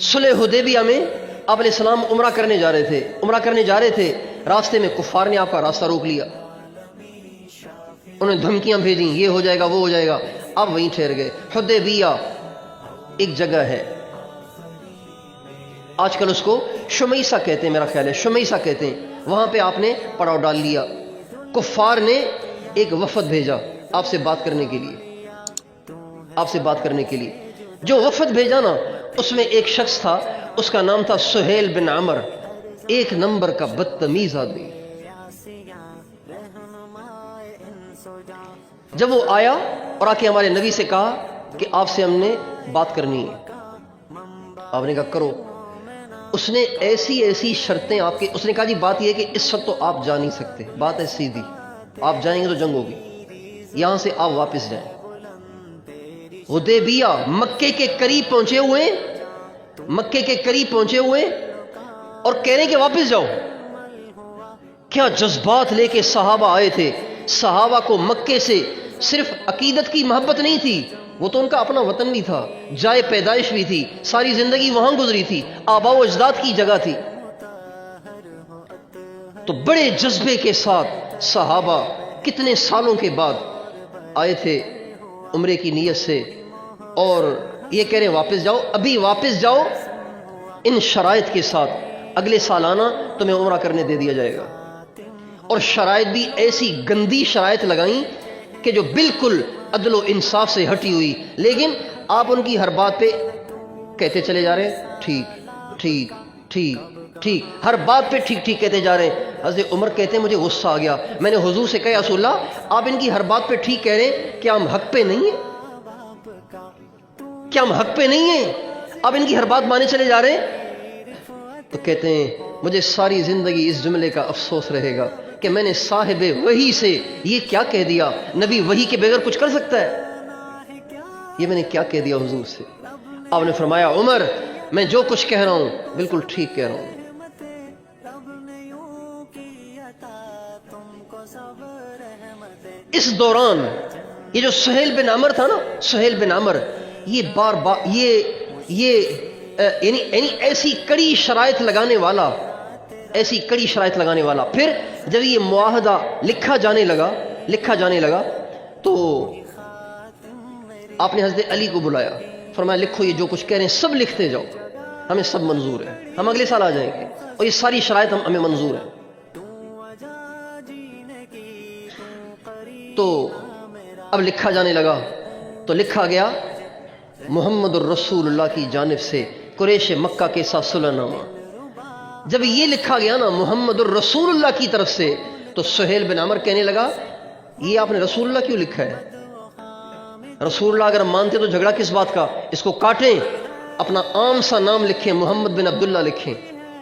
सुलह हुदैबिया में आप अलैहिस्सलाम उम्रा करने जा रहे थे। रास्ते में कुफार ने आपका रास्ता रोक लिया, उन्होंने धमकियां भेजी, ये हो जाएगा वो हो जाएगा। आप वहीं ठहर गए। हुदैबिया एक जगह है, आजकल उसको शुमैसा कहते हैं, मेरा ख्याल है शुमैसा कहते हैं। वहां पे आपने पड़ाव डाल लिया। कुफार ने एक वफद भेजा आपसे बात करने के लिए। जो वफद भेजा ना, उसमें एक शख्स था, उसका नाम था सुहेल बिन अमर, एक नंबर का बदतमीज आदमी। जब वो आया और आके हमारे नबी से कहा कि आपसे हमने बात करनी है, आपने कहा करो। उसने ऐसी शर्तें आपके, उसने कहा जी बात यह है कि इस वक्त तो आप जा नहीं सकते, बात है सीधी, आप जाएंगे तो जंग होगी, यहां से आप वापस जाएं। हुदैबिया मक्के के करीब पहुंचे हुए और कह रहे कि वापस जाओ। क्या जज्बात लेके सहाबा आए थे। सहाबा को मक्के से सिर्फ अकीदत की मोहब्बत नहीं थी, वो तो उनका अपना वतन भी था, जाए पैदाइश भी थी, सारी जिंदगी वहां गुजरी थी, आबाओ अजदाद की जगह थी। तो बड़े जज्बे के साथ सहाबा कितने सालों के बाद आए थे उम्रे की नीयत से, और ये कह रहे वापस जाओ, अभी वापस जाओ, इन शराइत के साथ अगले साल आना, तुम्हें उम्रा करने दे दिया जाएगा। और शराइत भी ऐसी गंदी शराइत लगाई कि जो बिल्कुल अदलो इंसाफ से हटी हुई। लेकिन आप उनकी हर बात पे कहते चले जा रहे हैं ठीक ठीक ठीक ठीक, हर बात पे ठीक ठीक कहते जा रहे हैं। हज़रत उमर कहते हैं मुझे गुस्सा आ गया, मैंने हुजूर से कहा या रसूल अल्लाह, आप इनकी हर बात पे ठीक कह रहे हैं, क्या हम हक पे नहीं है? क्या हम हक पे नहीं है? आप इनकी हर बात माने चले जा रहे हैं। तो कहते हैं मुझे सारी जिंदगी इस जुमले का अफसोस रहेगा कि मैंने साहिबे वही से ये क्या कह दिया। नबी वही के बगैर कुछ कर सकता है? ये मैंने क्या कह दिया हुजूर से। आपने फरमाया उमर, मैं जो कुछ कह रहा हूं बिल्कुल ठीक कह रहा हूं। इस दौरान ये जो सुहेल बिन अमर था ना, सुहेल बिन अमर, ये बार बार यानी ऐसी कड़ी शराइत लगाने वाला, फिर जब ये मुआहदा लिखा जाने लगा तो आपने हज़रत अली को बुलाया, फरमाया लिखो, ये जो कुछ कह रहे हैं सब लिखते जाओ, हमें सब मंजूर है, हम अगले साल आ जाएंगे और ये सारी शराइत हमें मंजूर है। तो अब लिखा जाने लगा, तो लिखा गया मुहम्मदुर रसूलुल्लाह की जानिब से कुरैश मक्का के साथ सुलहनामा। जब ये लिखा गया ना मुहम्मदुर रसूलुल्लाह की तरफ से, तो सुहेल बिन अमर कहने लगा ये आपने रसूलुल्लाह क्यों लिखा है? रसूलुल्लाह अगर मानते तो झगड़ा किस बात का, इसको काटें, अपना आम सा नाम लिखें, मोहम्मद बिन अब्दुल्ला लिखें।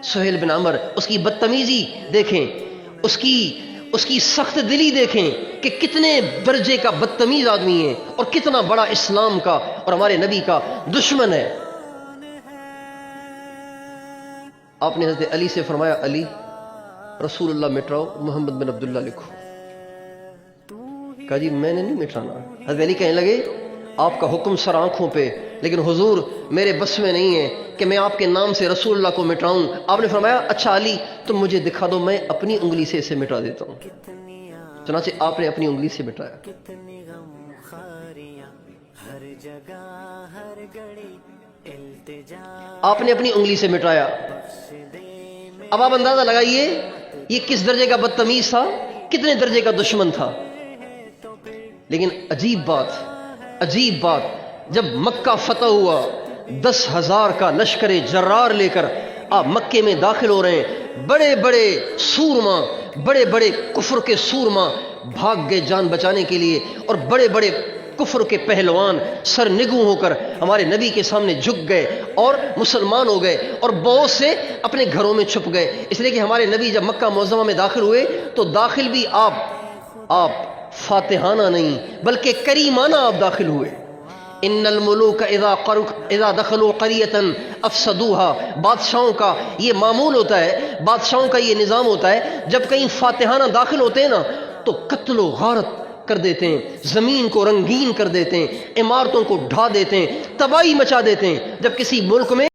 सुहेल बिन अमर, उसकी बदतमीजी देखें, उसकी सख्त दिली देखें कि कितने दर्जे का बदतमीज आदमी है और कितना बड़ा इस्लाम का और हमारे नबी का दुश्मन है। आपने हज़रत अली से फरमाया अली रसूलुल्लाह मिटाओ, मोहम्मद बिन अब्दुल्ला लिखो। कहा जी मैंने नहीं मिटाना। हज़रत अली कहने लगे आपका हुक्म सर आंखों पे, लेकिन हुजूर मेरे बस में नहीं है कि मैं आपके नाम से रसूलुल्लाह को मिटाऊं। आपने फरमाया अच्छा अली तुम मुझे दिखा दो, मैं अपनी उंगली से इसे मिटा देता हूं। चनाचे आपने अपनी उंगली से मिटाया। आपने अपनी उंगली से मिटाया। अब आप अंदाजा लगाइए ये किस दर्जे का बदतमीज था, कितने दर्जे का दुश्मन था। लेकिन अजीब बात, जब मक्का फतह हुआ, 10,000 का लश्कर जर्रार लेकर आप मक्के में दाखिल हो रहे हैं। बड़े बड़े कुफर के सूरमा भाग गए जान बचाने के लिए, और बड़े बड़े कुफर के पहलवान सर निगू होकर हमारे नबी के सामने झुक गए और मुसलमान हो गए, और बहुत से अपने घरों में छुप गए। इसलिए कि हमारे नबी जब मक्का मुअज़्ज़मा में दाखिल हुए तो दाखिल भी आप फातिहाना नहीं बल्कि करीमाना आप दाखिल हुए। इन्नल मुलूक इज़ा दखलू क़रियतन अफ़सदूहा, बादशाहों का ये मामूल होता है, बादशाहों का ये निज़ाम होता है, जब कहीं फातिहाना दाखिल होते हैं ना तो कत्लो गारत कर देते हैं, जमीन को रंगीन कर देते हैं, इमारतों को ढा देते हैं, तबाही मचा देते हैं। जब किसी मुल्क में